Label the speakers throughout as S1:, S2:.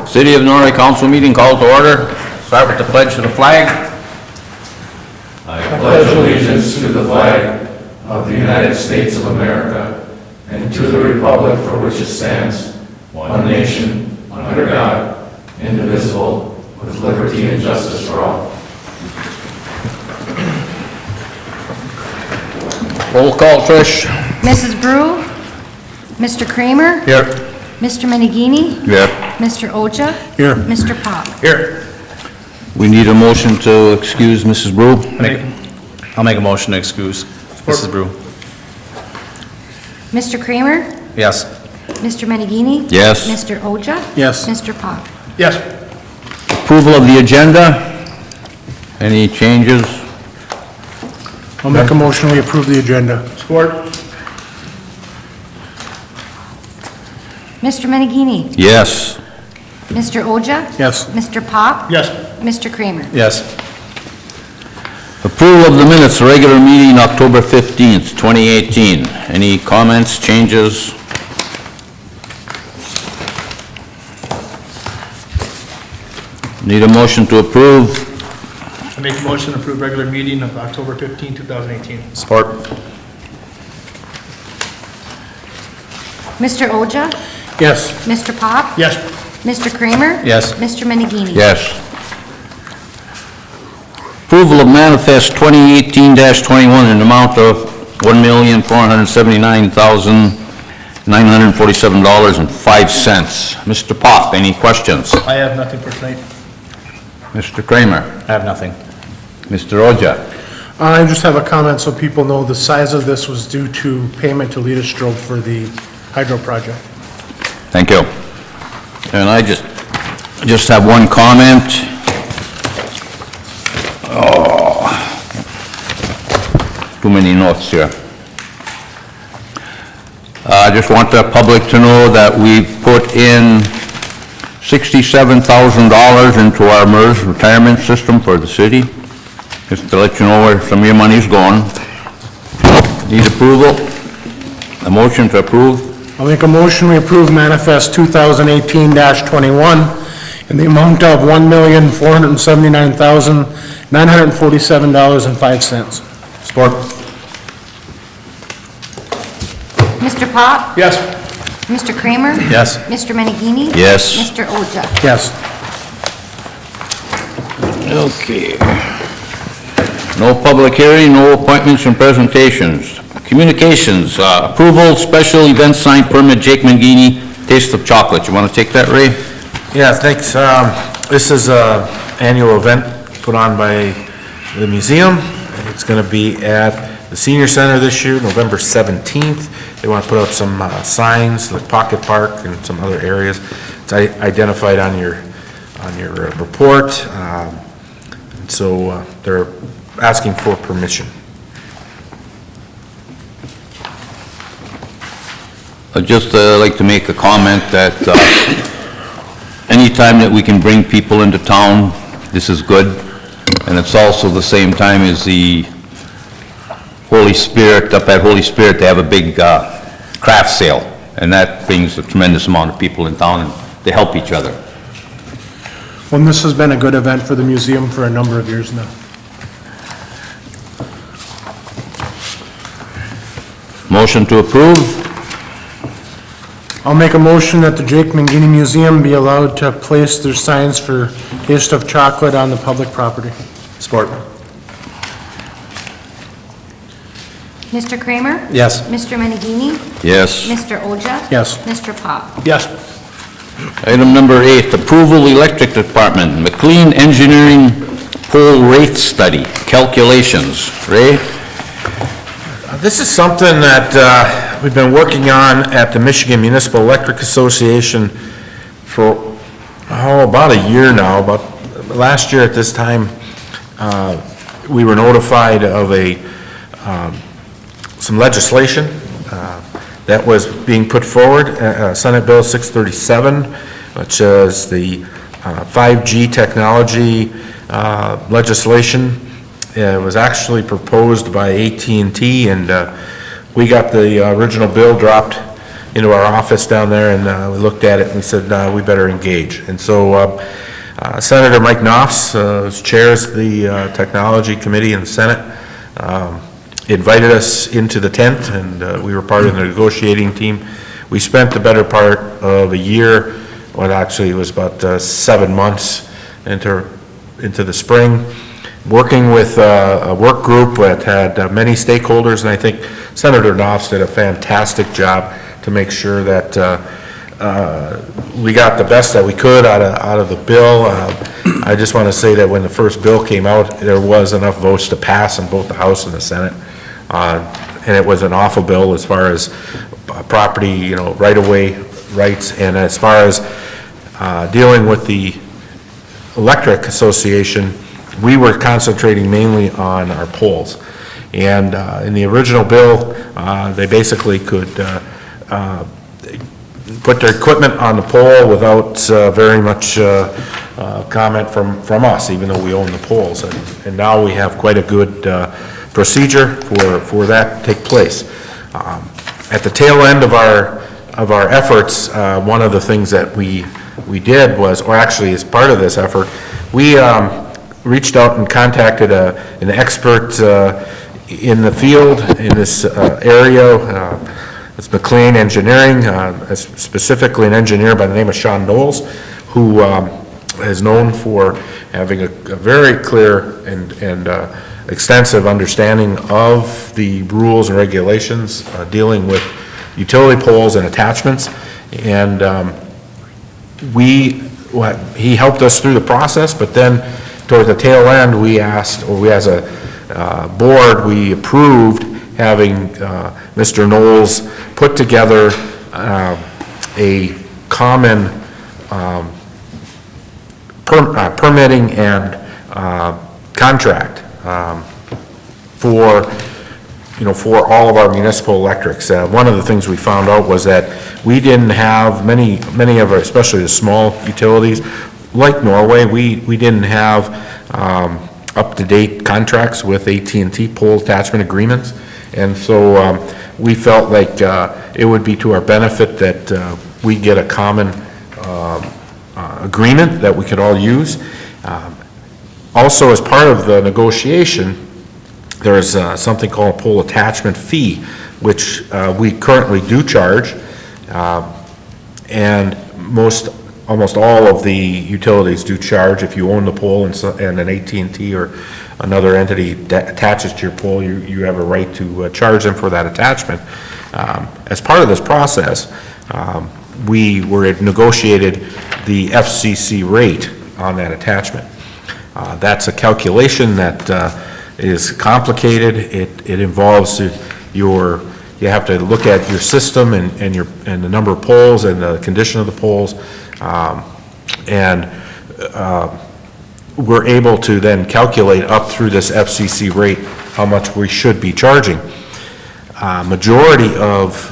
S1: City of Norway Council meeting called to order. Start with the pledge to the flag.
S2: I pledge allegiance to the flag of the United States of America and to the republic for which it stands, one nation, under God, indivisible, with liberty and justice for all.
S1: Roll call, Trish.
S3: Mrs. Brew, Mr. Kramer,
S1: Here.
S3: Mr. Menegini,
S1: Here.
S3: Mr. Oja,
S1: Here.
S3: Mr. Pop.
S1: Here. We need a motion to excuse Mrs. Brew.
S4: I'll make a motion to excuse Mrs. Brew.
S3: Mr. Kramer,
S4: Yes.
S3: Mr. Menegini.
S1: Yes.
S3: Mr. Oja.
S4: Yes.
S3: Mr. Pop.
S4: Yes.
S1: Approval of the agenda. Any changes?
S5: I'll make a motion, we approve the agenda. Support.
S3: Mr. Menegini,
S1: Yes.
S3: Mr. Oja.
S5: Yes.
S3: Mr. Pop.
S5: Yes.
S3: Mr. Kramer.
S4: Yes.
S1: Approval of the minutes, regular meeting, October 15th, 2018. Any comments, changes? Need a motion to approve.
S5: I make a motion to approve regular meeting of October 15, 2018.
S4: Support.
S3: Mr. Oja.
S5: Yes.
S3: Mr. Pop.
S5: Yes.
S3: Mr. Kramer.
S4: Yes.
S3: Mr. Menegini.
S1: Yes. Approval of manifest 2018-21 in the amount of $1,479,947.05. Mr. Pop, any questions?
S5: I have nothing for tonight.
S1: Mr. Kramer?
S4: I have nothing.
S1: Mr. Oja?
S5: I just have a comment so people know the size of this was due to payment to Lita Strobe for the hydro project.
S1: Thank you. And I just have one comment. Oh, too many notes here. I just want the public to know that we put in $67,000 into our MERS retirement system for the city. Just to let you know where some of your money's going. Need approval? A motion to approve?
S5: I'll make a motion, we approve manifest 2018-21 in the amount of $1,479,947.05.
S4: Support.
S3: Mr. Pop.
S5: Yes.
S3: Mr. Kramer.
S4: Yes.
S3: Mr. Menegini.
S1: Yes.
S3: Mr. Oja.
S5: Yes.
S1: Okay. No public hearing, no appointments and presentations. Communications, approval, special event sign permit, Jake Mangini, Taste of Chocolate. You want to take that, Ray?
S6: Yeah, thanks. This is an annual event put on by the museum. It's going to be at the Senior Center this year, November 17th. They want to put out some signs, like Pocket Park and some other areas. It's identified on your report. So they're asking for permission.
S1: I'd just like to make a comment that anytime that we can bring people into town, this is good. And it's also the same time as the Holy Spirit, up at Holy Spirit, they have a big craft sale. And that brings a tremendous amount of people in town and they help each other.
S5: Well, this has been a good event for the museum for a number of years now.
S1: Motion to approve?
S5: I'll make a motion that the Jake Mangini Museum be allowed to place their signs for Taste of Chocolate on the public property.
S6: Support.
S3: Mr. Kramer.
S4: Yes.
S3: Mr. Menegini.
S1: Yes.
S3: Mr. Oja.
S5: Yes.
S3: Mr. Pop.
S5: Yes.
S1: Item number 8, approval electric department, McLean Engineering pole rate study, calculations. Ray?
S6: This is something that we've been working on at the Michigan Municipal Electric Association for, about a year now. About last year at this time, we were notified of some legislation that was being put forward, Senate Bill 637, which is the 5G technology legislation. It was actually proposed by AT&T, and we got the original bill dropped into our office down there, and we looked at it and we said, we better engage. And so Senator Mike Knopf, who chairs the Technology Committee in the Senate, invited us into the tent, and we were part of the negotiating team. We spent the better part of a year, well, actually it was about 7 months into the spring, working with a work group that had many stakeholders, and I think Senator Knopf did a fantastic job to make sure that we got the best that we could out of the bill. I just want to say that when the first bill came out, there was enough votes to pass in both the House and the Senate. And it was an awful bill as far as property, right-of-way rights, and as far as dealing with the Electric Association, we were concentrating mainly on our poles. And in the original bill, they basically could put their equipment on the pole without very much comment from us, even though we own the poles. And now we have quite a good procedure for that to take place. At the tail end of our efforts, one of the things that we did was, or actually as part of this effort, we reached out and contacted an expert in the field in this area. It's McLean Engineering, specifically an engineer by the name of Sean Knowles, who is known for having a very clear and extensive understanding of the rules and regulations dealing with utility poles and attachments. And he helped us through the process, but then toward the tail end, we asked, or we as a board, we approved having Mr. Knowles put together a common permitting and contract for all of our municipal electrics. One of the things we found out was that we didn't have many of our, especially the small utilities, like Norway, we didn't have up-to-date contracts with AT&T pole attachment agreements. And so we felt like it would be to our benefit that we get a common agreement that we could all use. Also, as part of the negotiation, there's something called a pole attachment fee, which we currently do charge, and almost all of the utilities do charge. If you own the pole and an AT&T or another entity that attaches to your pole, you have a right to charge them for that attachment. As part of this process, we negotiated the FCC rate on that attachment. That's a calculation that is complicated. It involves you have to look at your system and the number of poles and the condition of the poles, and we're able to then calculate up through this FCC rate how much we should be charging. Majority of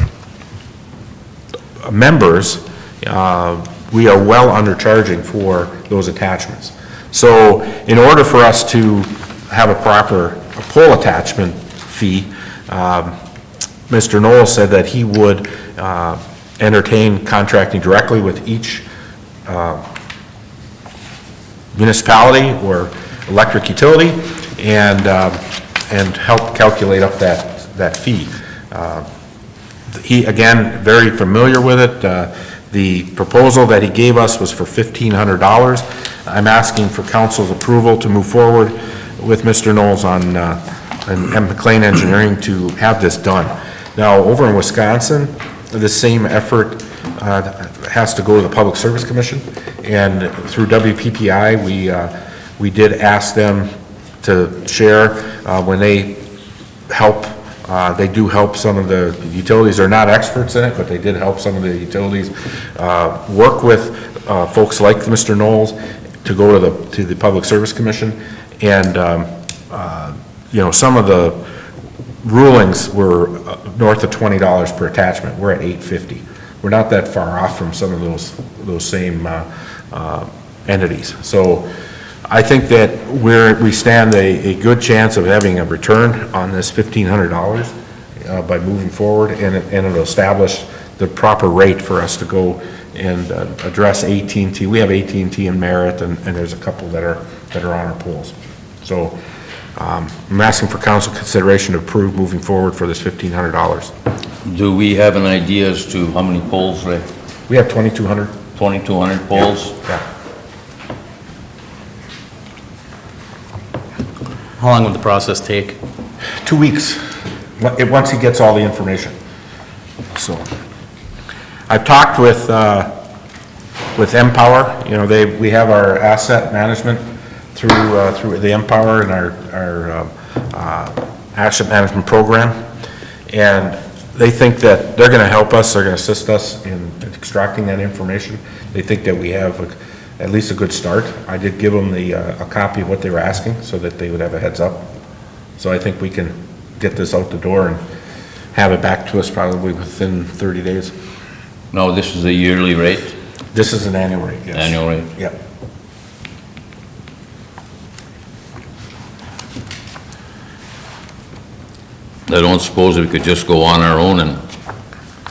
S6: members, we are well undercharging for those attachments. So in order for us to have a proper pole attachment fee, Mr. Knowles said that he would entertain contracting directly with each municipality or electric utility and help calculate up that fee. He, again, very familiar with it. The proposal that he gave us was for $1,500. I'm asking for council's approval to move forward with Mr. Knowles and McLean Engineering to have this done. Now, over in Wisconsin, the same effort has to go to the Public Service Commission, and through WPPI, we did ask them to share when they help. They do help some of the utilities. They're not experts in it, but they did help some of the utilities work with folks like Mr. Knowles to go to the Public Service Commission, and some of the rulings were north of $20 per attachment. We're at $8.50. We're not that far off from some of those same entities. So I think that we stand a good chance of having a return on this $1,500 by moving forward, and it'll establish the proper rate for us to go and address AT&T. We have AT&T and Merritt, and there's a couple that are on our poles. So I'm asking for council consideration to approve moving forward for this $1,500.
S1: Do we have an idea as to how many poles, Ray?
S6: We have 2,200.
S1: 2,200 poles?
S6: Yeah.
S4: How long would the process take?
S6: 2 weeks, once he gets all the information. So, I've talked with Empower, you know, we have our asset management through the Empower and our asset management program, and they think that they're gonna help us, they're gonna assist us in extracting that information. They think that we have at least a good start. I did give them a copy of what they were asking, so that they would have a heads up. So I think we can get this out the door and have it back to us probably within 30 days.
S1: No, this is a yearly rate?
S6: This is an annual rate, yes.
S1: Annual rate?
S6: Yep.
S1: I don't suppose we could just go on our own and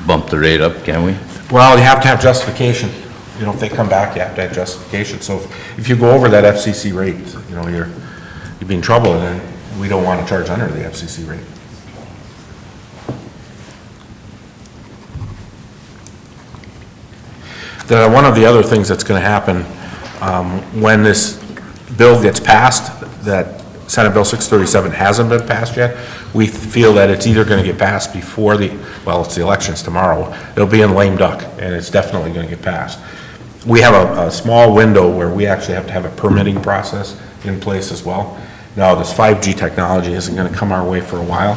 S1: bump the rate up, can we?
S6: Well, you have to have justification. You know, if they come back, you have to have justification. So if you go over that FCC rate, you know, you'd be in trouble, and then we don't want to charge under the FCC rate. One of the other things that's going to happen when this bill gets passed, that Senate Bill 637 hasn't been passed yet, we feel that it's either going to get passed before it's the elections tomorrow. It'll be in lame duck, and it's definitely going to get passed. We have a small window where we actually have to have a permitting process in place as well. Now, this 5G technology isn't going to come our way for a while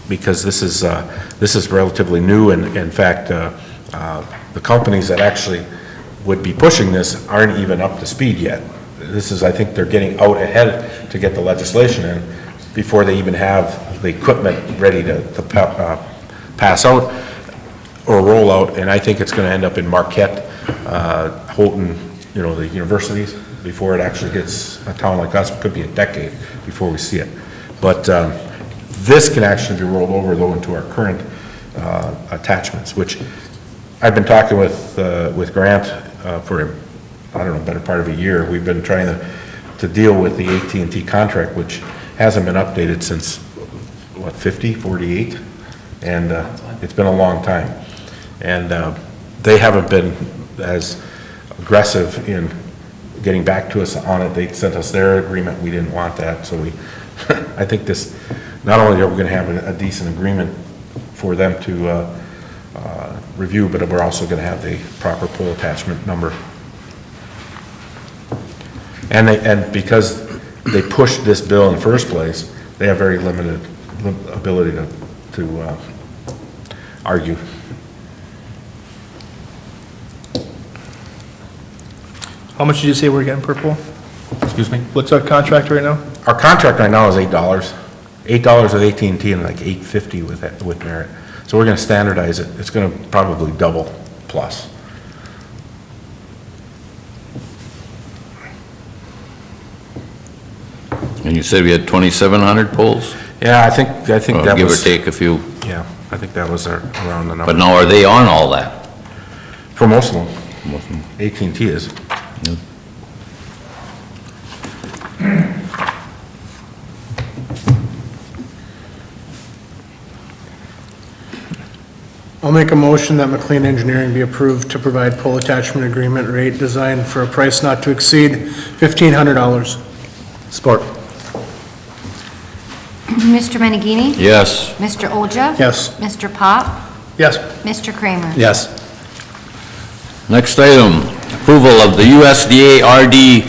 S6: because this is relatively new, and in fact, the companies that actually would be pushing this aren't even up to speed yet. This is, I think they're getting out ahead to get the legislation in before they even have the equipment ready to pass out or roll out, and I think it's going to end up in Marquette, Houghton, you know, the universities, before it actually hits a town like us. It could be a decade before we see it. But this can actually be rolled over, though, into our current attachments, which I've been talking with Grant for, I don't know, better part of a year. We've been trying to deal with the AT&T contract, which hasn't been updated since, what, 48? And it's been a long time. And they haven't been as aggressive in getting back to us on it. They sent us their agreement. We didn't want that. So I think this, not only are we going to have a decent agreement for them to review, but we're also going to have the proper pole attachment number. And because they pushed this bill in the first place, they have very limited ability to argue.
S7: How much did you say we're getting per pole?
S6: Excuse me?
S7: What's our contract right now?
S6: Our contract right now is $8. $8 with AT&T and like $8.50 with Merit. So we're going to standardize it. It's going to probably double plus.
S1: And you said we had 2,700 poles?
S6: Yeah, I think that
S1: Give or
S6: was,
S1: take a few.
S6: yeah, I think that was around the number.
S1: But now, are they on all that?
S6: For most of them,
S1: Most of them.
S6: AT&T is.
S5: I'll make a motion that McLean Engineering be approved to provide pole attachment agreement rate designed for a price not to exceed $1,500.
S4: Support.
S3: Mr. Menegini?
S1: Yes.
S3: Mr. Olja?
S5: Yes.
S3: Mr. Pop?
S7: Yes.
S3: Mr. Kramer?
S4: Yes.
S1: Next item, approval of the USDA RD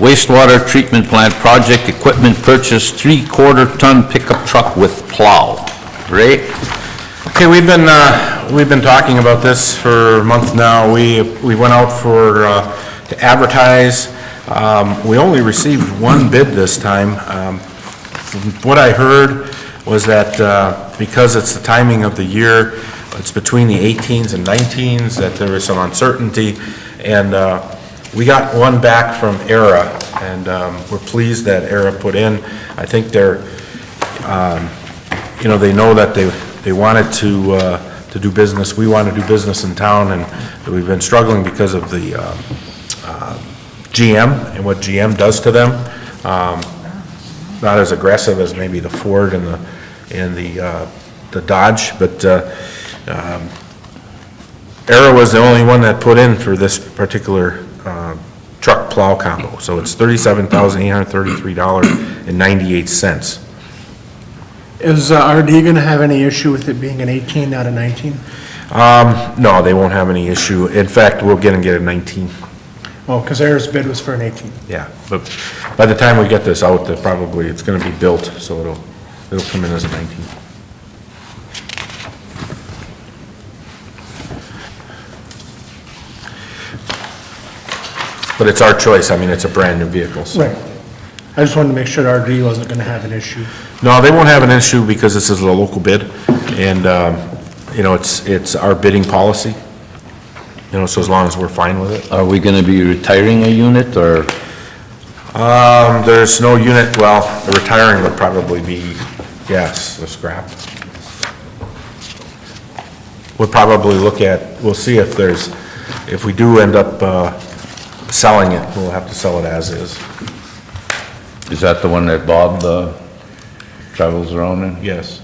S1: wastewater treatment plant project equipment purchase 3/4 ton pickup truck with plow. Ray?
S6: Okay, we've been talking about this for a month now. We went out to advertise. We only received one bid this time. What I heard was that because it's the timing of the year, it's between the 18s and 19s, that there was some uncertainty, and we got one back from ERA, and we're pleased that ERA put in. I think they're, they know that they wanted to to do business. We want to do business in town, and we've been struggling because of the GM and what GM does to them. Not as aggressive as maybe the Ford and the Dodge, but Arrow was the only one that put in for this particular truck plow combo. So it's $37,833.98.
S5: Is RD going to have any issue with it being an 18, not a 19?
S6: No, they won't have any issue. In fact, we'll get a 19.
S5: Oh, because Air's bid was for an 18.
S6: Yeah, but by the time we get this out, probably it's going to be built, so it'll come in as a 19. But it's our choice. I mean, it's a brand-new vehicle, so.
S5: Right. I just wanted to make sure RD wasn't going to have an issue.
S6: No, they won't have an issue because this is a local bid, and, you know, it's our bidding policy, you know, so as long as we're fine with it.
S1: Are we going to be retiring a unit, or?
S6: There's no unit, well, the retiring would probably be, yes, the scrap. We'll probably look at, we'll see if we do end up selling it, we'll have to sell it as is.
S1: Is that the one that Bob travels around in?
S6: Yes.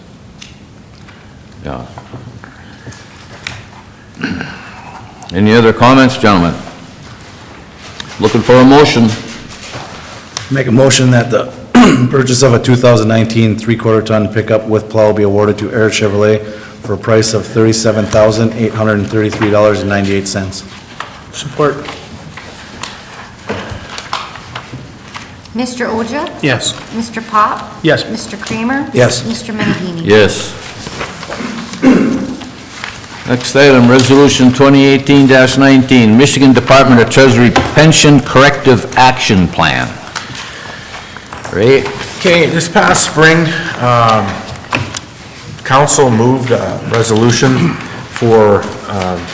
S1: Yeah. Any other comments, gentlemen? Looking for a motion.
S4: Make a motion that the purchase of a 2019 3/4 ton pickup with plow be awarded to Air Chevrolet for a price of $37,833.98.
S7: Support.
S3: Mr. Oja?
S5: Yes.
S3: Mr. Pop?
S7: Yes.
S3: Mr. Kramer?
S4: Yes.
S3: Mr. Menegini?
S1: Yes. Next item, Resolution 2018-19, Michigan Department of Treasury Pension Corrective Action Plan. Ray?
S6: Okay, this past spring, council moved a resolution for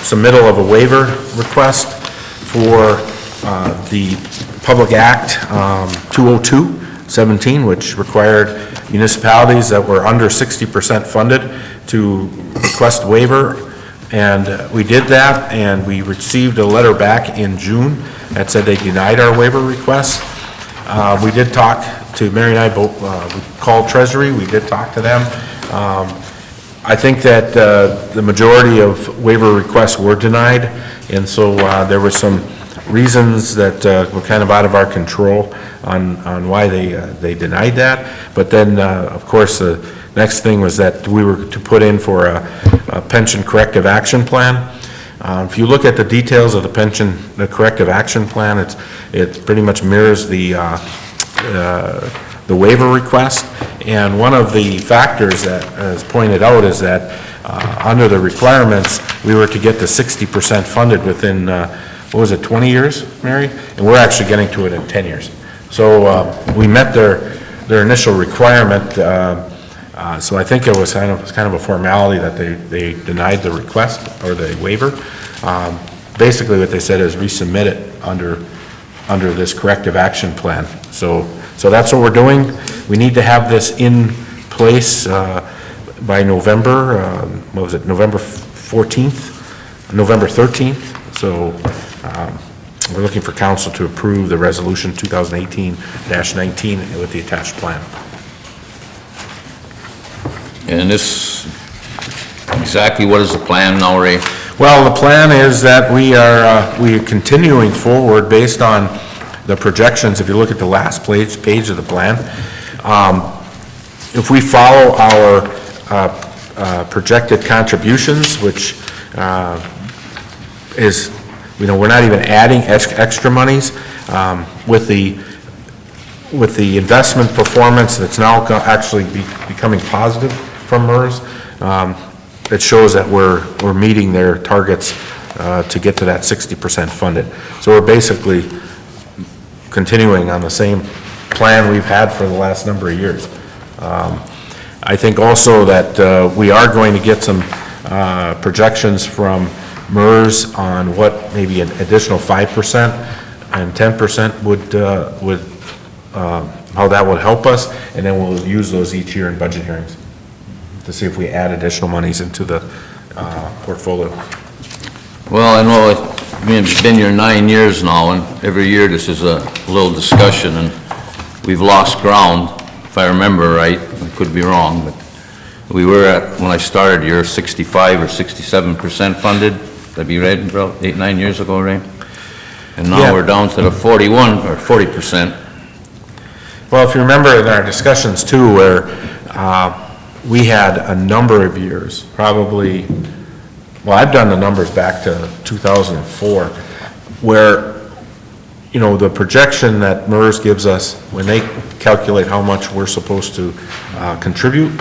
S6: submittal of a waiver request for the Public Act 202-17, which required municipalities that were under 60% funded to request waiver. And we did that, and we received a letter back in June that said they denied our waiver request. We did talk to, Mary and I both, we called Treasury, we did talk to them. I think that the majority of waiver requests were denied, and so there were some reasons that were kind of out of our control on why they denied that. But then, of course, the next thing was that we were to put in for a pension corrective action plan. If you look at the details of the corrective action plan, it pretty much mirrors the waiver request. And one of the factors that is pointed out is that under the requirements, we were to get the 60% funded within, what was it, 20 years, Mary? And we're actually getting to it in 10 years. So we met their initial requirement. So I think it was kind of a formality that they denied the request or the waiver. Basically, what they said is resubmit it under this corrective action plan. So that's what we're doing. We need to have this in place by November. What was it? November 14th, November 13th. So we're looking for council to approve the resolution 2018-19 with the attached plan.
S1: And this, exactly what is the plan now, Ray?
S6: Well, the plan is that we are continuing forward based on the projections. If you look at the last page of the plan, if we follow our projected contributions, which is, you know, we're not even adding extra monies, with the investment performance that's now actually becoming positive from MERS, it shows that we're meeting their targets to get to that 60% funded. So we're basically continuing on the same plan we've had for the last number of years. I think also that we are going to get some projections from MERS on what maybe an additional 5% and 10% would how that would help us, and then we'll use those each year in budget hearings to see if we add additional monies into the portfolio.
S1: Well, I know it's been here 9 years now, and every year this is a little discussion, and we've lost ground, if I remember right. I could be wrong, but we were at, when I started here, 65 or 67% funded. That'd be right, about 8, 9 years ago, right? And
S6: Yeah.
S1: now we're down to the 41 or 40%.
S6: Well, if you remember in our discussions too, where we had a number of years, probably, well, I've done the numbers back to 2004, where, you know, the projection that MERS gives us, when they calculate how much we're supposed to contribute,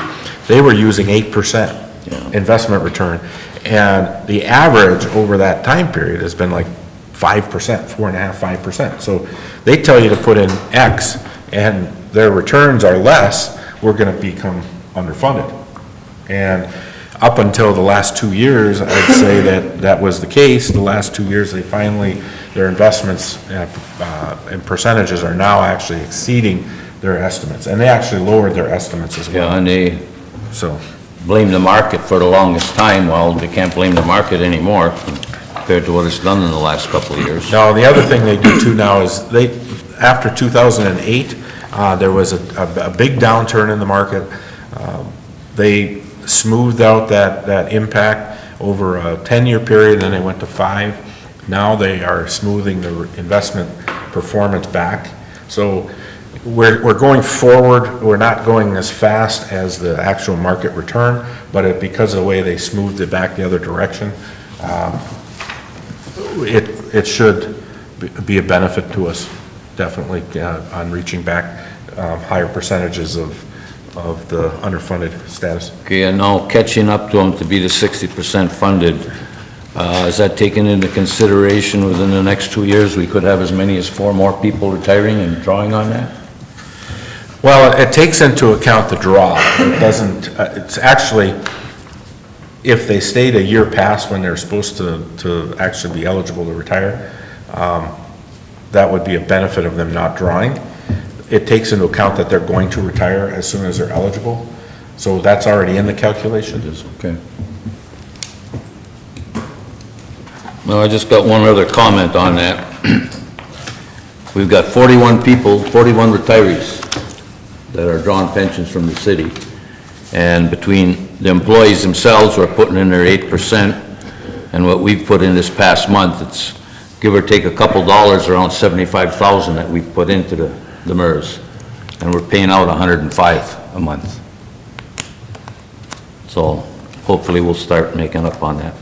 S6: they were using 8% investment return. And the average over that time period has been like 5%, 4.5%, 5%. So they tell you to put in X, and their returns are less, we're gonna become underfunded. And up until the last 2 years, I'd say that that was the case. The last 2 years, they finally, their investments and percentages are now actually exceeding their estimates. And they actually lowered their estimates as well.
S1: Yeah, and they
S6: So,
S1: blame the market for the longest time. Well, they can't blame the market anymore compared to what it's done in the last couple of years.
S6: now, the other thing they do too now is they, after 2008, there was a big downturn in the market. They smoothed out that impact over a 10-year period, then they went to 5. Now they are smoothing the investment performance back. So we're going forward, we're not going as fast as the actual market return, but because of the way they smoothed it back the other direction, it should be a benefit to us, definitely, on reaching back higher percentages of the underfunded status.
S1: Okay, and now catching up to them to be the 60% funded, is that taken into consideration within the next 2 years? We could have as many as 4 more people retiring and drawing on that?
S6: Well, it takes into account the draw. It doesn't, it's actually, if they stayed a year past when they're supposed to actually be eligible to retire, that would be a benefit of them not drawing. It takes into account that they're going to retire as soon as they're eligible, so that's already in the calculation.
S1: It is, okay. Well, I just got one other comment on that. We've got 41 people, 41 retirees that are drawing pensions from the city. And between the employees themselves who are putting in their 8% and what we've put in this past month, it's give or take a couple dollars, around 75,000 that we've put into the MERS. And we're paying out 105 a month. So hopefully we'll start making up on that.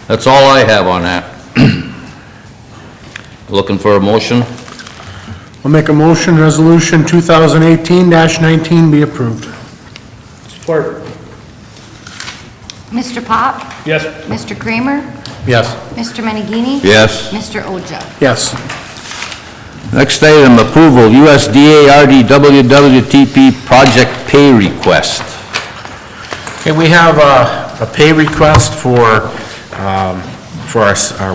S1: That's all I have on that. Looking for a motion?
S5: I'll make a motion, resolution 2018-19 be approved.
S7: Support.
S3: Mr. Pop?
S7: Yes.
S3: Mr. Kramer?
S4: Yes.
S3: Mr. Menegini?
S1: Yes.
S3: Mr. Oja?
S5: Yes.
S1: Next item, approval, USDA RDWWTP project pay request.
S6: Okay, we have a pay request for our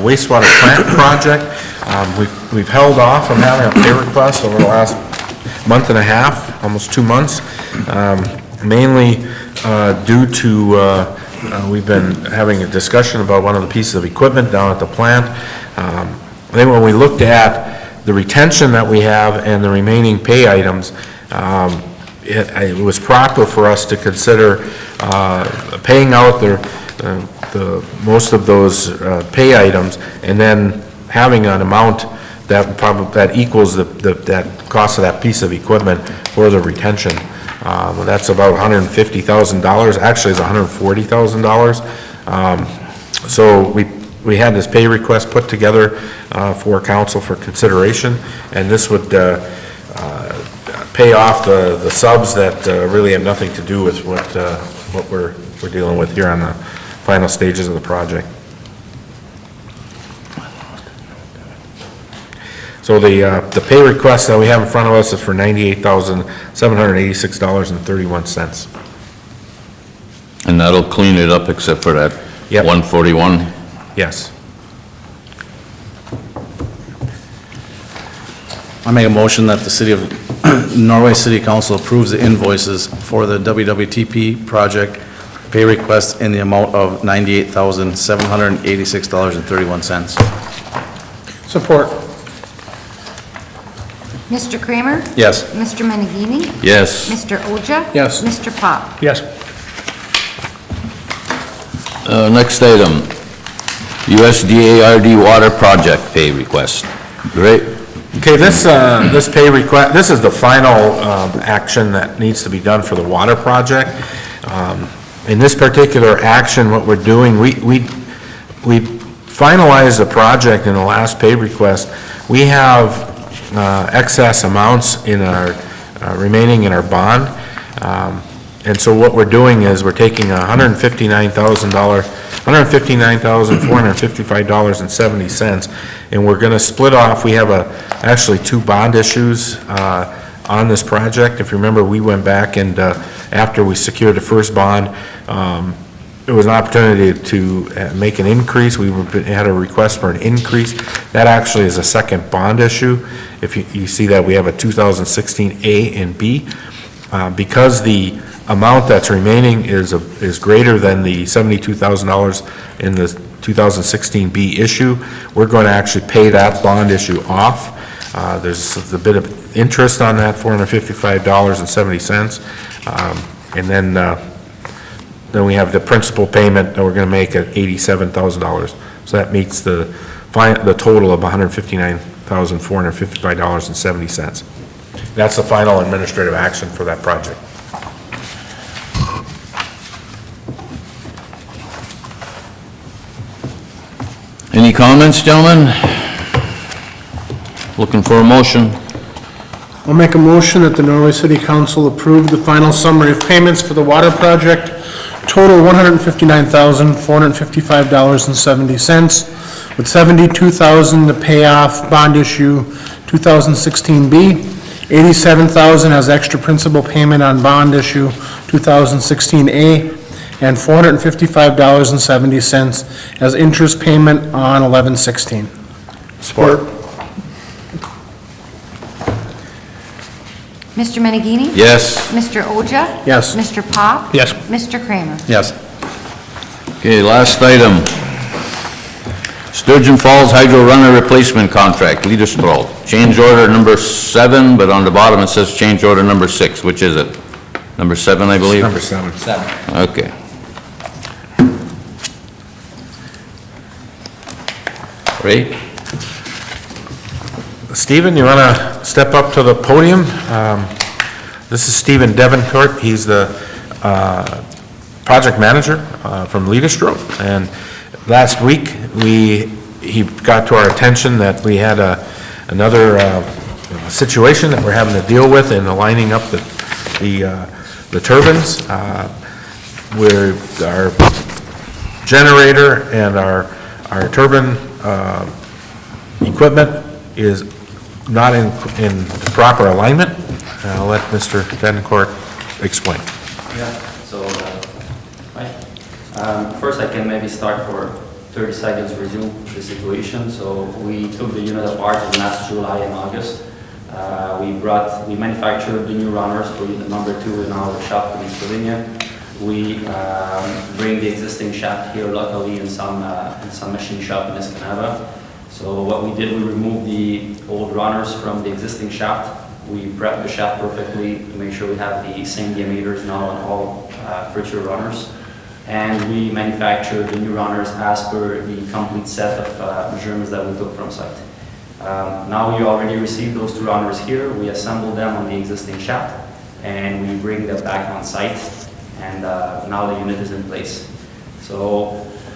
S6: wastewater plant project. We've held off on having a pay request over the last month and a half, almost 2 months, mainly due to we've been having a discussion about one of the pieces of equipment down at the plant. Then when we looked at the retention that we have and the remaining pay items, it was proper for us to consider paying out most of those pay items, and then having an amount that equals that cost of that piece of equipment for the retention. That's about $150,000. Actually, it's $140,000. So we had this pay request put together for council for consideration, and this would pay off the subs that really have nothing to do with what we're dealing with here on the final stages of the project. So the pay request that we have in front of us is for $98,786.31.
S1: And that'll clean it up except for that
S6: Yep.
S1: 141.
S6: Yes.
S4: I make a motion that the city of Norway City Council approves the invoices for the WWTP project pay request in the amount of $98,786.31.
S5: Support.
S3: Mr. Kramer?
S4: Yes.
S3: Mr. Menegini?
S1: Yes.
S3: Mr. Oja?
S5: Yes.
S3: Mr. Pop?
S5: Yes.
S1: Next item, USDA-RD water project pay request. Great.
S6: Okay, this pay request, this is the final action that needs to be done for the water project. In this particular action, what we're doing, we finalized the project in the last pay request. We have excess amounts in our, remaining in our bond. And so what we're doing is we're taking $159,455.70, and we're gonna split off, we have actually two bond issues on this project. If you remember, we went back and after we secured the first bond, there was an opportunity to make an increase. We had a request for an increase. That actually is a second bond issue. If you see that, we have a 2016 A and B. Because the amount that's remaining is greater than the $72,000 in the 2016 B issue, we're going to actually pay that bond issue off. There's a bit of interest on that, $455.70. And then we have the principal payment that we're going to make at $87,000. So that meets the total of $159,455.70. That's the final administrative action for that project.
S1: Any comments, gentlemen? Looking for a motion.
S5: I'll make a motion that the Norway City Council approve the final summary of payments for the water project, total $159,455.70, with $72,000 to pay off bond issue 2016B, $87,000 as extra principal payment on bond issue 2016A, and $455.70 as interest payment on 11/16.
S6: Support.
S3: Mr. Menegini?
S1: Yes.
S3: Mr. Oja?
S5: Yes.
S3: Mr. Pop?
S5: Yes.
S3: Mr. Kramer?
S4: Yes.
S1: Okay, last item. Sturgeon Falls Hydro Runner Replacement Contract, Leader Stroll. Change order number 7, but on the bottom it says change order number 6. Which is it? Number 7, I believe?
S6: Number 7.
S1: Okay. Ray?
S6: Stephen, you want to step up to the podium? This is Stephen Devencourt. He's the project manager from Leaderstro. And last week, he got to our attention that we had another situation that we're having to deal with in aligning up the turbines, where our generator and our turbine equipment is not in proper alignment. I'll let Mr. Devencourt explain.
S8: Yeah, so, hi. First I can maybe start for 30 seconds, resume the situation. So we took the unit apart in last July and August. We manufactured the new runners for unit number 2 in our shop in Slovenia. We bring the existing shaft here locally in some machine shop in Escanaba. So what we did, we removed the old runners from the existing shaft. We prepped the shaft perfectly to make sure we have the same diameters now on all future runners. And we manufactured the new runners as per the complete set of measurements that we took from site. Now we already received those 2 runners here. We assembled them on the existing shaft and we bring them back on site, and now the unit is in place.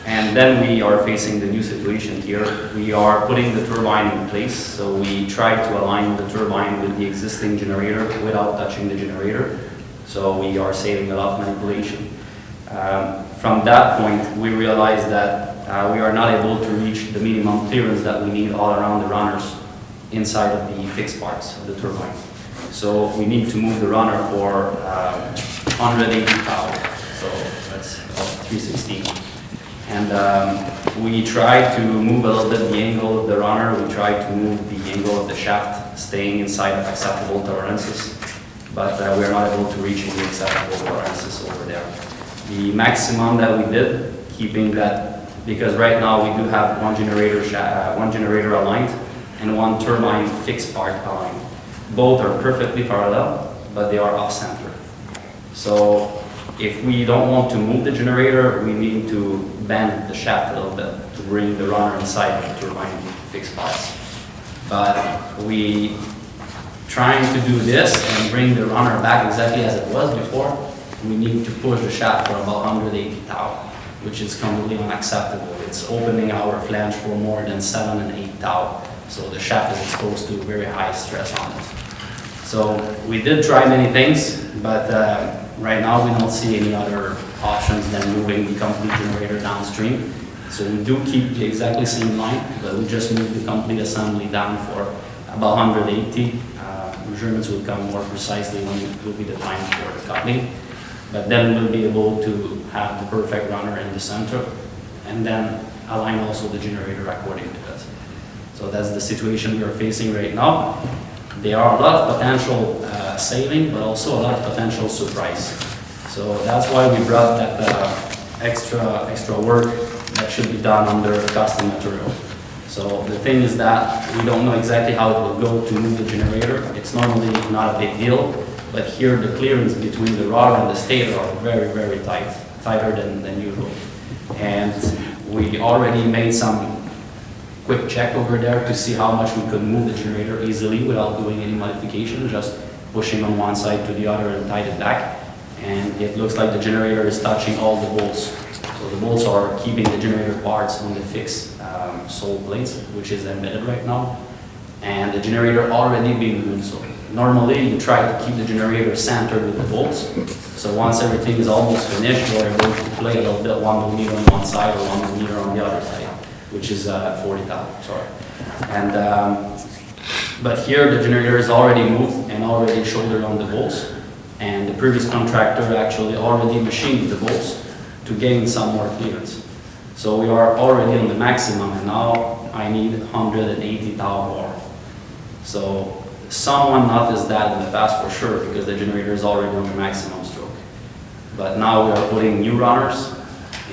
S8: And then we are facing the new situation here. We are putting the turbine in place, so we try to align the turbine with the existing generator without touching the generator. So we are saving a lot of manipulation. From that point, we realized that we are not able to reach the minimum clearance that we need all around the runners inside of the fixed parts of the turbine. So we need to move the runner for 180 power, so that's about 316. And we tried to move a little bit the angle of the runner. We tried to move the angle of the shaft, staying inside of acceptable tolerances, but we are not able to reach any acceptable tolerances over there. The maximum that we did, keeping that, because right now we do have one generator aligned and one turbine fixed part aligned. Both are perfectly parallel, but they are off-center. So if we don't want to move the generator, we need to bend the shaft a little bit to bring the runner inside the turbine fixed parts. But we trying to do this and bring the runner back exactly as it was before, we need to push the shaft for about 180 thou, which is completely unacceptable. It's opening our flange for more than 7 and 8 thou. So the shaft is exposed to very high stress on it. So we did try many things, but right now we don't see any other options than moving the complete generator downstream. So we do keep the exactly same line, but we just move the complete assembly down for about 180. Measurements will come more precisely when it will be the time for the coupling. But then we'll be able to have the perfect runner in the center and then align also the generator according to that. So that's the situation we are facing right now. There are a lot of potential saving, but also a lot of potential surprise. So that's why we brought that extra work that should be done under custom material. So the thing is that we don't know exactly how it will go to move the generator. It's normally not a big deal, but here the clearance between the rod and the stator are very, very tight, tighter than usual. And we already made some quick check over there to see how much we could move the generator easily without doing any modification, just pushing on one side to the other and tied it back. And it looks like the generator is touching all the bolts. So the bolts are keeping the generator parts on the fixed sole plates, which is embedded right now. And the generator already being moved. So normally you try to keep the generator centered with the bolts. So once everything is almost finished, you're able to play a little bit 1 millimeter on one side or 1 millimeter on the other side, which is 40 thou, sorry. And, but here the generator is already moved and already shouldered on the bolts. And the previous contractor actually already machined the bolts to gain some more clearance. So we are already on the maximum, and now I need 180 thou more. So someone noticed that in the past for sure, because the generator is already on the maximum stroke. But now we are putting new runners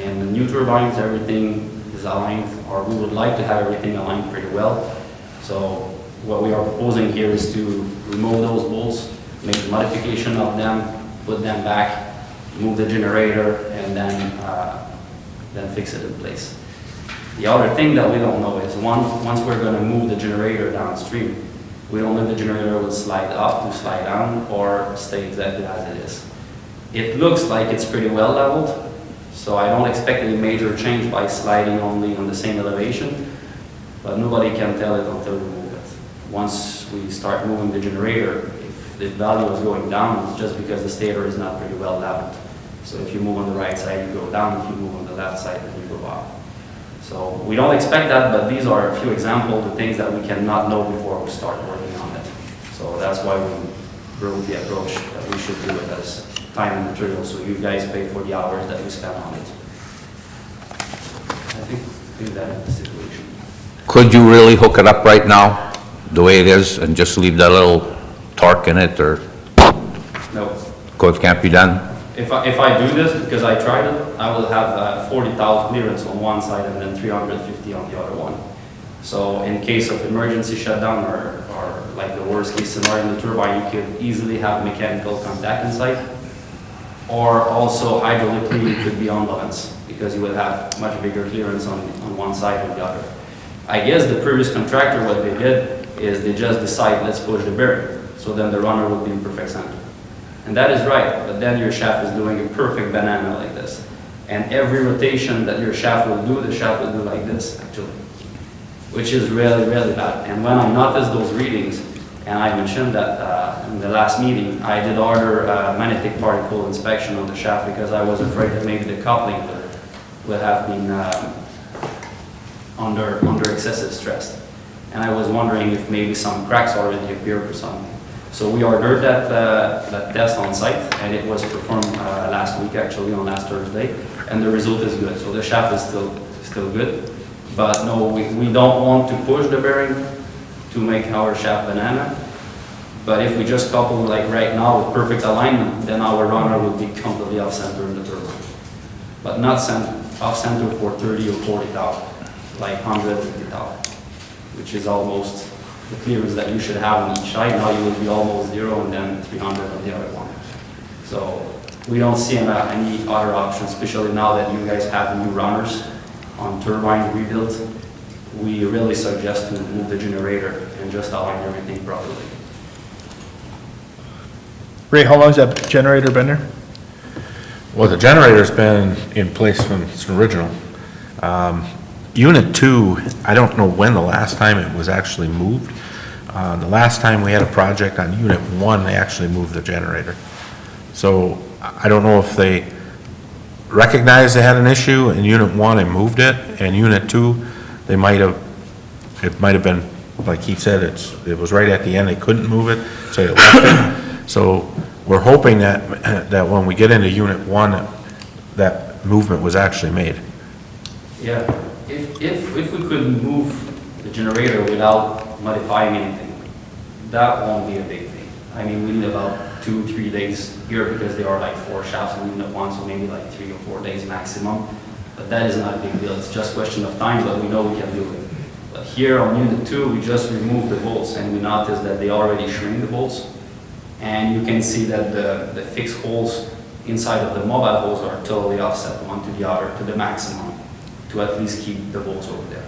S8: and the new turbines, everything is aligned, or we would like to have everything aligned pretty well. So what we are proposing here is to remove those bolts, make the modification of them, put them back, move the generator, and then fix it in place. The other thing that we don't know is once we're going to move the generator downstream, we don't know if the generator will slide up to slide down or stay exactly as it is. It looks like it's pretty well leveled, so I don't expect any major change by sliding only on the same elevation, but nobody can tell it until we move it. Once we start moving the generator, if the value is going down, it's just because the stator is not pretty well leveled. So if you move on the right side, you go down. If you move on the left side, then you go up. So we don't expect that, but these are a few examples of things that we cannot know before we start working on it. So that's why we wrote the approach that we should do it as time and material, so you guys pay for the hours that we spend on it. I think that is the situation.
S1: Could you really hook it up right now, the way it is, and just leave that little torque in it, or
S8: No.
S1: it can't be done?
S8: If I do this, because I tried it, I will have 40 thou clearance on one side and then 350 on the other one. So in case of emergency shutdown or like the worst case scenario in the turbine, you could easily have mechanical contact inside. Or also hydraulically it could be unbalanced because you will have much bigger clearance on one side or the other. I guess the previous contractor, what they did is they just decide, let's push the bearing. So then the runner will be in perfect center. And that is right, but then your shaft is doing a perfect banana like this. And every rotation that your shaft will do, the shaft will do like this, actually. Which is really, really bad. And when I noticed those readings, and I mentioned that in the last meeting, I did order a magnetic particle inspection on the shaft because I was afraid that maybe the coupling would have been under excessive stress. And I was wondering if maybe some cracks already appeared or something. So we ordered that test on site, and it was performed last week, actually, on last Thursday, and the result is good. So the shaft is still good, but no, we don't want to push the bearing to make our shaft banana. But if we just couple like right now with perfect alignment, then our runner will be completely off center in the turbine. but not off center for 30 or 40,000, like 150,000, which is almost the clearance that you should have on each side. Now you will be almost zero and then 300 on the other one. So we don't see any other options, especially now that you guys have new runners on turbine rebuild. We really suggest to move the generator and just align everything properly.
S7: Ray, how long has that generator been there?
S6: Well, the generator's been in place from its original. Unit 2, I don't know when the last time it was actually moved. The last time we had a project on Unit 1, they actually moved the generator. So I don't know if they recognized they had an issue in Unit 1 and moved it, and Unit 2, it might have been, like he said, it was right at the end, they couldn't move it, so they left it. So we're hoping that when we get into Unit 1, that movement was actually made.
S8: Yeah, if we could move the generator without modifying anything, that won't be a big thing. I mean, we need about 2-3 days here because there are like 4 shafts in Unit 1, so maybe like 3 or 4 days maximum. But that is not a big deal. It's just a question of time, but we know we can do it. But here on Unit 2, we just removed the bolts, and we noticed that they already shrink the bolts. And you can see that the fixed holes inside of the mobile holes are totally offset one to the other to the maximum to at least keep the bolts over there.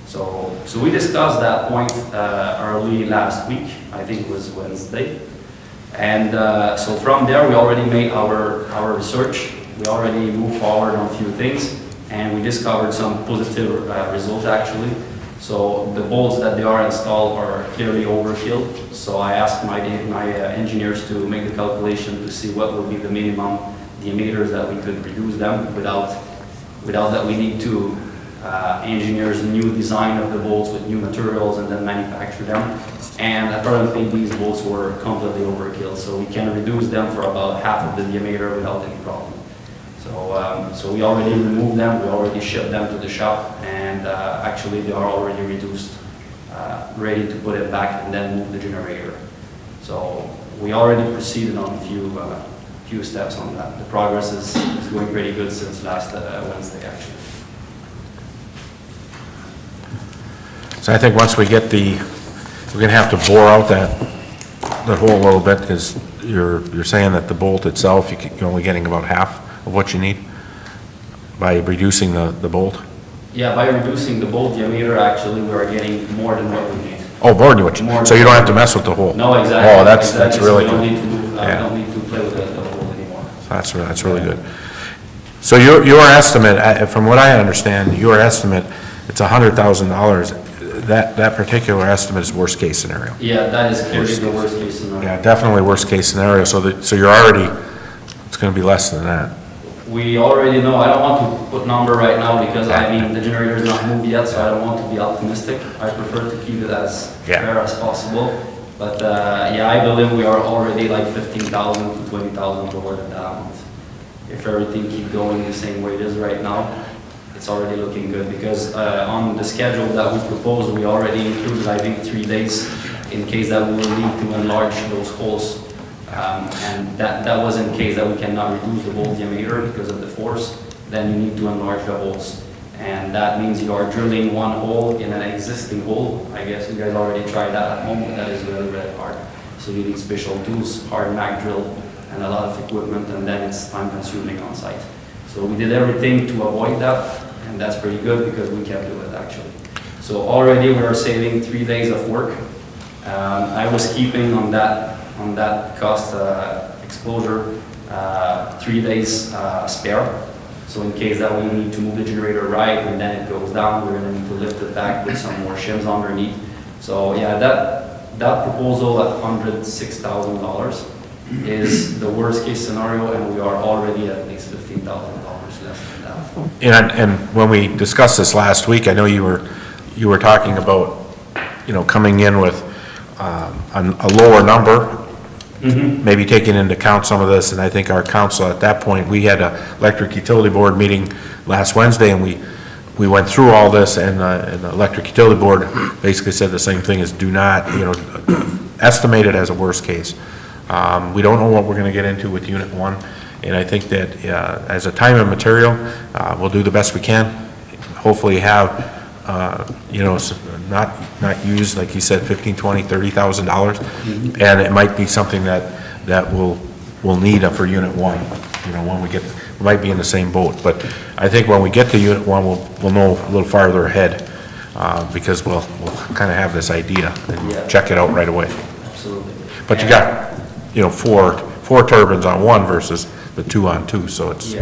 S8: So we discussed that point early last week, I think it was Wednesday. And so from there, we already made our research. We already moved forward on a few things, and we discovered some positive results actually. So the bolts that they are installed are clearly overkill. So I asked my engineers to make the calculation to see what would be the minimum diameters that we could reduce them without that we need to engineers new design of the bolts with new materials and then manufacture them. And apparently these bolts were completely overkill, so we can reduce them for about half of the diameter without any problem. So we already removed them, we already shipped them to the shop, and actually they are already reduced, ready to put it back and then move the generator. So we already proceeded on a few steps on that. The progress is going pretty good since last Wednesday actually.
S6: So I think once we get we're gonna have to bore out that hole a little bit, because you're saying that the bolt itself, you're only getting about half of what you need by reducing the bolt?
S8: Yeah, by reducing the bolt diameter, actually, we are getting more than what we need.
S6: Oh, more than what you, so you don't have to mess with the hole?
S8: No, exactly.
S6: Oh, that's really
S8: So we
S6: good.
S8: don't need to move,
S6: Yeah.
S8: don't need to play with the hole anymore.
S6: That's really good. So your estimate, from what I understand, your estimate, it's $100,000. That particular estimate is worst case scenario.
S8: Yeah, that is clearly the worst case scenario.
S6: Yeah, definitely worst case scenario. So you're already, it's going to be less than that.
S8: We already know, I don't want to put number right now because I mean, the generator is not moved yet, so I don't want to be optimistic. I prefer to keep it as fair as possible. But yeah, I believe we are already like 15,000 to 20,000 lower than that amount. If everything keeps going the same way it is right now, it's already looking good because on the schedule that we proposed, we already included, I think, 3 days in case that we will need to enlarge those holes. And that was in case that we cannot reduce the bolt diameter because of the force, then you need to enlarge the holes. And that means you are drilling one hole in an existing hole. I guess you guys already tried that at home, but that is really, really hard. So you need special tools, hard mag drill, and a lot of equipment, and then it's time consuming on site. So we did everything to avoid that, and that's pretty good because we can do it actually. So already we are saving 3 days of work. I was keeping on that cost exposure 3 days spare. So in case that we need to move the generator right and then it goes down, we're going to need to lift it back with some more shims underneath. So yeah, that proposal at $106,000 is the worst case scenario, and we are already at least $15,000 less than that.
S6: And when we discussed this last week, I know you were talking about, coming in with a lower number, maybe taking into account some of this, and I think our council at that point, we had an electric utility board meeting last Wednesday, and we went through all this, and the electric utility board basically said the same thing, is do not, estimate it as a worst case. We don't know what we're going to get into with Unit 1, And I think that as a time and material, we'll do the best we can. Hopefully have, you know, not use, like you said, $15,000, $20,000, $30,000. And it might be something that we'll need for Unit 1, you know, when we get, we might be in the same boat. But I think when we get to Unit 1, we'll know a little farther ahead, because we'll kind of have this idea and check it out right away.
S8: Absolutely.
S6: But you got, you know, four turbines on one versus the 2 on 2, so it's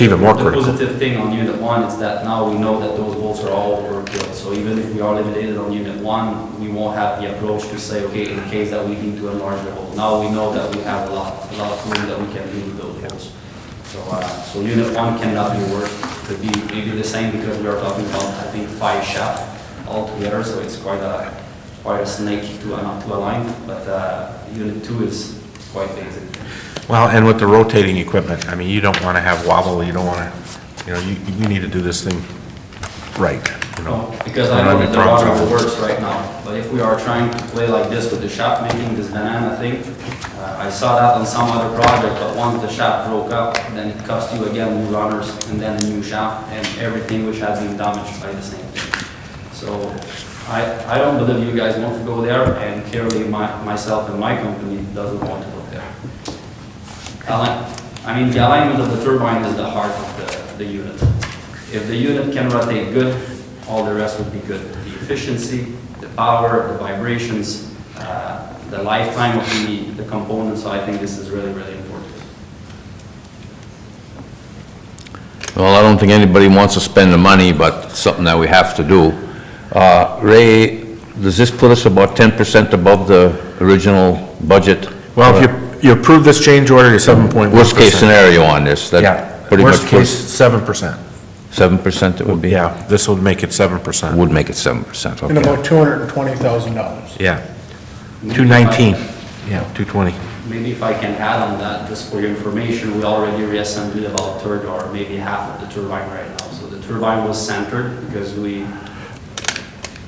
S6: even more critical.
S8: The positive thing on Unit 1 is that now we know that those bolts are all overkill. So even if we are limited on Unit 1, we won't have the approach to say, okay, in case that we need to enlarge the hole. Now we know that we have a lot of room that we can do with those bolts. So Unit 1 cannot be worse. It could be maybe the same because we are talking about, I think, 5 shafts altogether, so it's quite a snake to align. But Unit 2 is quite basic.
S6: Well, and with the rotating equipment, I mean, you don't want to have wobble, you don't want to, you know, you need to do this thing right, you know.
S8: Because I know that the rudder works right now, but if we are trying to play like this with the shaft, making this banana thing, I saw that on some other project, but once the shaft broke up, then it cost you again new runners and then a new shaft and everything which has been damaged by the same thing. So I don't believe you guys want to go there, and clearly myself and my company doesn't want to go there. I mean, the alignment of the turbine is the heart of the unit. If the unit can rotate good, all the rest would be good. The efficiency, the power, the vibrations, the lifetime of the components, so I think this is really, really important.
S1: Well, I don't think anybody wants to spend the money, but it's something that we have to do. Ray, does this put us about 10% above the original budget?
S6: Well, if you approve this change order, you're 7.1%.
S1: Worst case scenario on this,
S6: Yeah,
S1: that pretty much
S6: worst case, 7%.
S1: 7% it would be?
S6: Yeah, this would make it 7%.
S1: Would make it 7%,
S5: And
S1: okay.
S5: about $220,000.
S6: Yeah, 219, yeah, 220.
S8: Maybe if I can add on that, just for your information, we already reassembled about a third or maybe half of the turbine right now. So the turbine was centered because we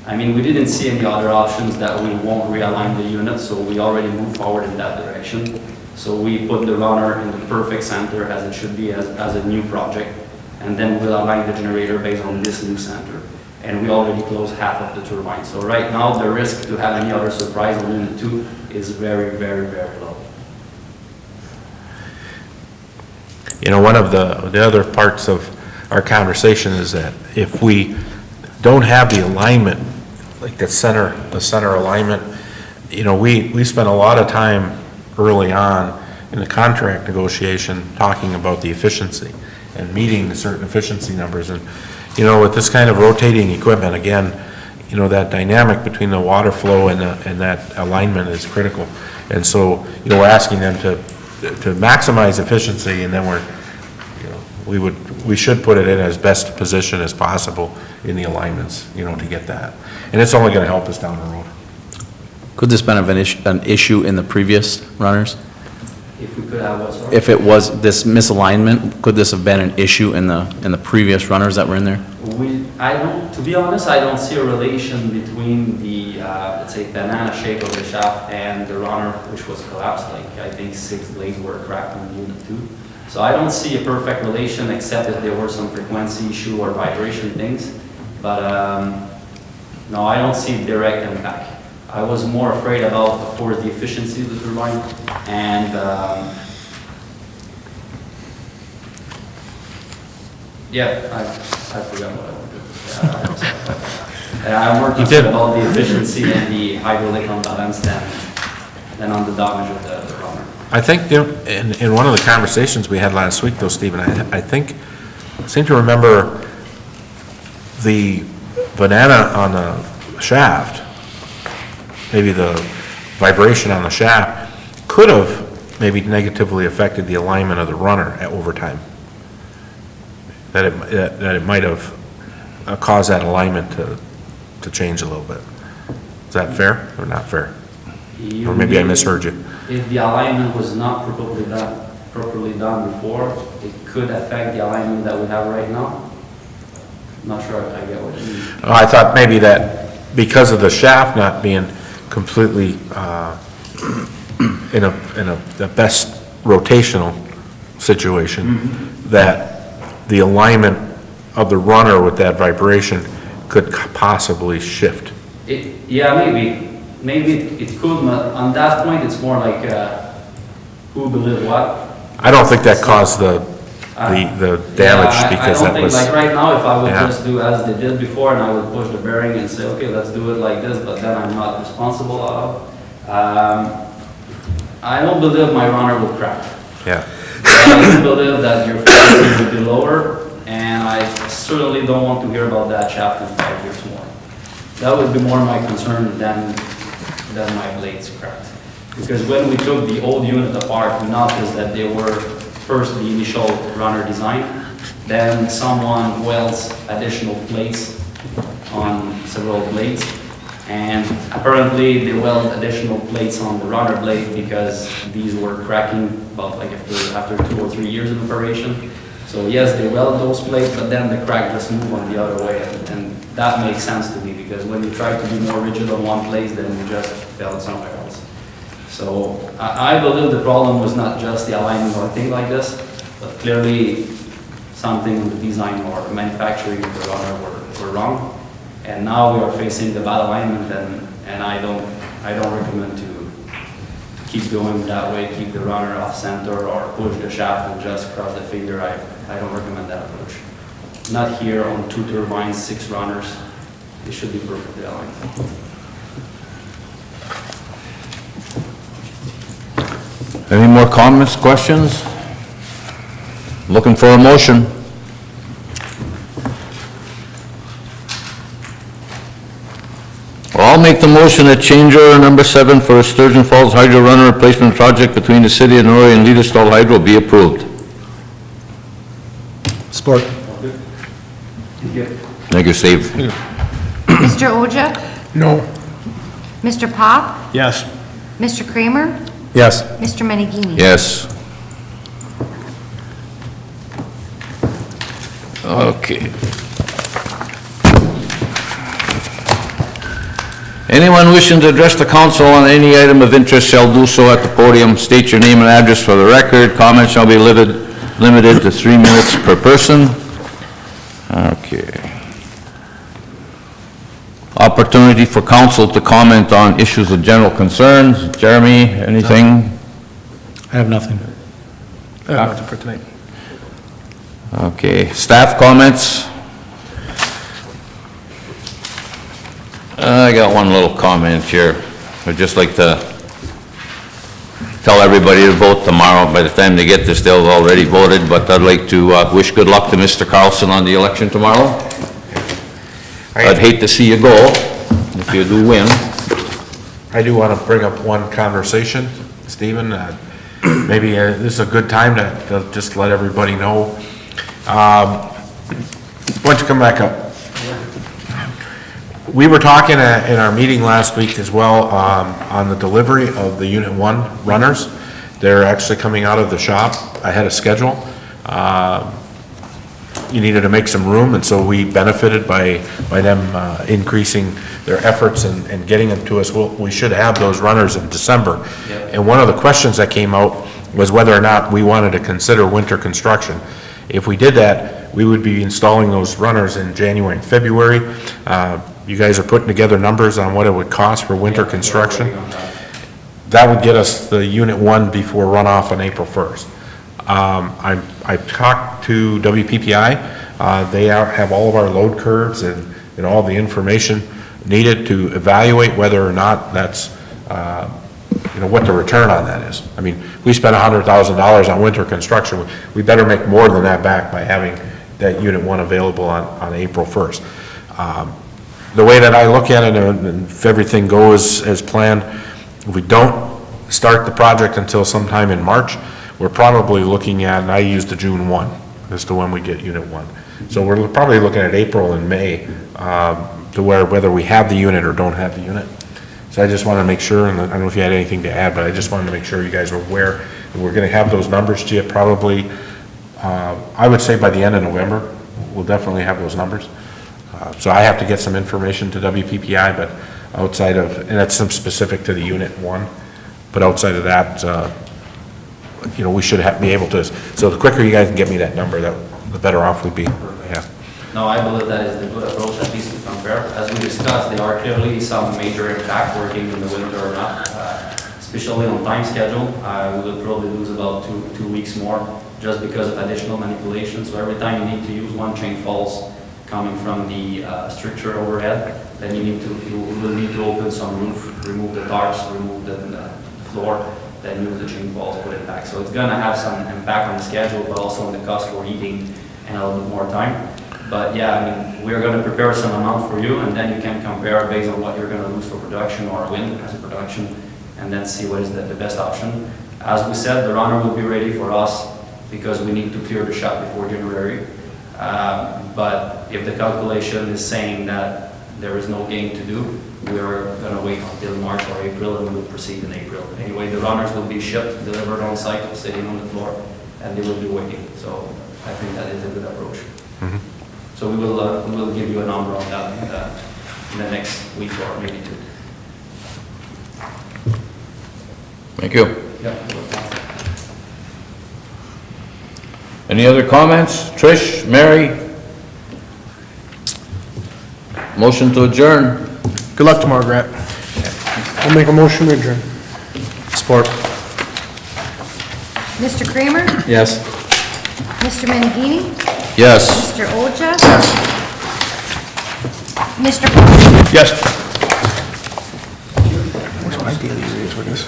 S8: didn't see any other options that we won't realign the unit, so we already moved forward in that direction. So we put the runner in the perfect center as it should be as a new project, and then we'll align the generator based on this new center. And we already closed half of the turbine. So right now, the risk to have any other surprise on Unit 2 is very, very, very low.
S6: You know, one of the other parts of our conversation is that if we don't have the alignment, like the center alignment, you know, we spent a lot of time early on in the contract negotiation talking about the efficiency and meeting the certain efficiency numbers. And, you know, with this kind of rotating equipment, again, you know, that dynamic between the water flow and that alignment is critical. And so, you know, we're asking them to maximize efficiency, and then we should put it in as best position as possible in the alignments, you know, to get that. And it's only going to help us down the road.
S4: Could this been an issue in the previous runners?
S8: If we could have what's
S4: If it was this misalignment, could this have been an issue in the previous runners that were in there?
S8: to be honest, I don't see a relation between the, let's say, banana shape of the shaft and the runner, which was collapsed. Like, I think 6 blades were cracked on Unit 2. So I don't see a perfect relation, except if there were some frequency issue or vibration things. But no, I don't see direct impact. I was more afraid about, of course, the efficiency of the turbine and I forgot what I wanted to say. I'm more concerned about the efficiency and the hydraulic unbalance than on the damage of the runner.
S6: I think, you know, in one of the conversations we had last week, though, Stephen, I seem to remember the banana on the shaft, maybe the vibration on the shaft, could have maybe negatively affected the alignment of the runner over time. That it might have caused that alignment to change a little bit. Is that fair or not fair? Or maybe I misheard you.
S8: If the alignment was not properly done before, it could affect the alignment that we have right now. I'm not sure if I get what you mean.
S6: I thought maybe that because of the shaft not being completely in the best rotational situation, that the alignment of the runner with that vibration could possibly shift.
S8: Yeah, maybe it could, but on that point, it's more like, who believe what?
S6: I don't think that caused the damage
S8: Yeah,
S6: because
S8: I
S6: that
S8: don't think,
S6: was,
S8: like, right now, if I would
S6: Yeah.
S8: just do as they did before, and I would push the bearing and say, okay, let's do it like this, but then I'm not responsible of. I don't believe my runner will crack.
S6: yeah.
S8: I do believe that your frequency will be lower, and I certainly don't want to hear about that shaft in 5 years more. That would be more my concern than my blades cracked. Because when we took the old unit apart, we noticed that they were first the initial runner design, then someone welds additional plates on several blades, and apparently they weld additional plates on the runner blade because these were cracking about like after 2 or 3 years of operation. So yes, they weld those plates, but then the crack just moved on the other way, and that makes sense to me because when you try to be more rigid on one place, then you just failed somewhere else. So I believe the problem was not just the alignment or anything like this, but clearly something in the design or manufacturing of the runner were wrong. And now we are facing the bad alignment, and I don't recommend to keep going that way, keep the runner off center or push the shaft and just cross the finger. I don't recommend that approach. Not here on 2 turbines, 6 runners. It should be perfectly aligned.
S1: Any more comments, questions? Looking for a motion. Well, I'll make the motion that change order number 7 for Sturgeon Falls Hydro Runner Replacement Project between the City of Norway and Leaderstall Hydro be approved.
S4: Support.
S1: Thank you, Steve.
S3: Mr. Oja?
S5: No.
S3: Mr. Pop?
S7: Yes.
S3: Mr. Kramer?
S4: Yes.
S3: Mr. Menegini?
S1: Yes. Okay. Anyone wishing to address the council on any item of interest shall do so at the podium. State your name and address for the record. Comments shall be limited to 3 minutes per person. Okay. Opportunity for council to comment on issues of general concerns. Jeremy, anything?
S4: I have nothing.
S7: Nothing for tonight.
S1: Okay, staff comments? I got one little comment here. I'd just like to tell everybody to vote tomorrow. By the time they get this, they'll have already voted, but I'd like to wish good luck to Mr. Carlson on the election tomorrow. I'd hate to see you go if you do win.
S6: I do want to bring up one conversation, Stephen. Maybe this is a good time to just let everybody know. Why don't you come back up? We were talking in our meeting last week as well on the delivery of the Unit 1 runners. They're actually coming out of the shop ahead of schedule. You needed to make some room, and so we benefited by them increasing their efforts and getting them to us. We should have those runners in December.
S8: Yep.
S6: And one of the questions that came out was whether or not we wanted to consider winter construction. If we did that, we would be installing those runners in January and February. You guys are putting together numbers on what it would cost for winter construction. That would get us the Unit 1 before runoff on April 1st. I talked to WPPI. They have all of our load curves and all the information needed to evaluate whether or not that's, what the return on that is. I mean, we spent $100,000 on winter construction. We better make more than that back by having that Unit 1 available on April 1st. The way that I look at it, and if everything goes as planned, if we don't start the project until sometime in March, we're probably looking at, and I used the June 1 as to when we get Unit 1. So we're probably looking at April and May to whether we have the unit or don't have the unit. So I just want to make sure, and I don't know if you had anything to add, but I just wanted to make sure you guys were aware that we're going to have those numbers to you probably, I would say by the end of November, we'll definitely have those numbers. So I have to get some information to WPPI, but outside of, and that's some specific to the Unit 1, but outside of that, we should be able to, so the quicker you guys can get me that number, the better off we'd be, yeah.
S8: No, I believe that is the good approach, at least to compare. As we discussed, there are clearly some major impact working in the winter or not, especially on time schedule. We will probably lose about two weeks more just because of additional manipulation. So every time you need to use one chain falls coming from the structure overhead, then you will need to open some roof, remove the tarps, remove the floor, then use the chain falls, put it back. So it's gonna have some impact on the schedule, but also on the cost for heating and a little bit more time. But yeah, I mean, we're gonna prepare some amount for you, and then you can compare based on what you're gonna lose for production or win as a production, and then see what is the best option. As we said, the runner will be ready for us because we need to clear the shop before January. But if the calculation is saying that there is no gain to do, we are gonna wait until March or April, and we will proceed in April. Anyway, the runners will be shipped, delivered on site, sitting on the floor, and they will be waiting. So I think that is a good approach. So we will give you a number on that in the next week or maybe two.
S1: Thank you.
S8: Yeah.
S1: Any other comments? Trish, Mary? Motion to adjourn.
S5: Good luck tomorrow, Grant. I'll make a motion to adjourn.
S4: Support.
S3: Mr. Kramer?
S4: Yes.
S3: Mr. Menegini?
S1: Yes.
S3: Mr. Oja? Mr. Paul?
S1: Yes.
S5: What's my daily rate for this?